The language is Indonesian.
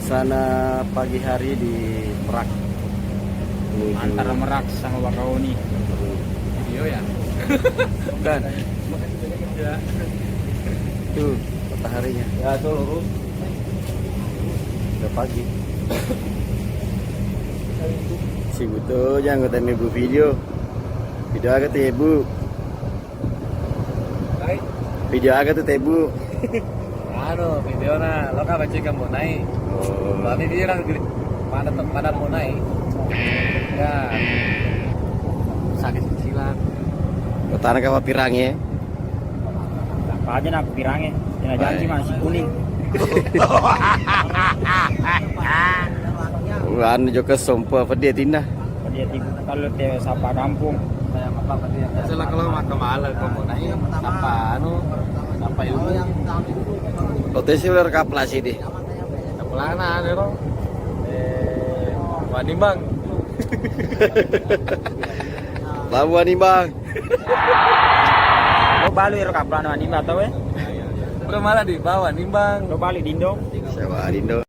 Suasana pagi hari di Merak. Antara Merak sama Bakauni. Video ya? Bukan. Ya. Tuh mataharinya. Ya tuh lurus. Udah pagi. Si butuh jangan kata ibu video. Video agak tuh ibu. Video agak tuh ibu. Ano, video na lo ka baca kamu naik. Oh. Berarti dia kan pada mau naik. Ya. Sakit kecilan. Utara kawa pirangnya. Apa aja nak pirangnya? Jangan janji masih kuning. Anu juga sompo apa dia tindah. Dia kalau dia sapa kampung. Saya apa dia? Setelah kalau makan malam kamu naik apa anu apa ilmu Potensi ular kaplas ini. pelana nih bro Wanimbang Labuan Imbang. Lo balik ro kaplan ani atau udah malah di bawah nimbang lo balik dindo. Sewa Indo.